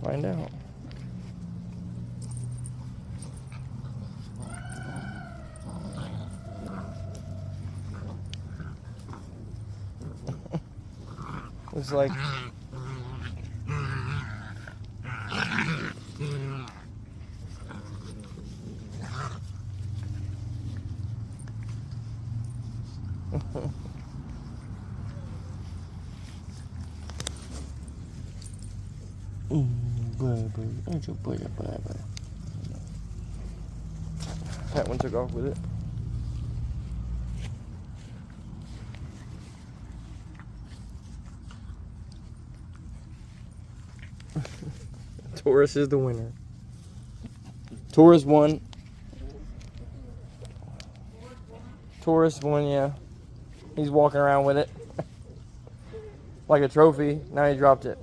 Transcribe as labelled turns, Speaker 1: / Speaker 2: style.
Speaker 1: Find out. Looks like that one took off with it. Taurus is the winner. Taurus won. Taurus won, yeah. He's walking around with it like a trophy. Now he dropped it.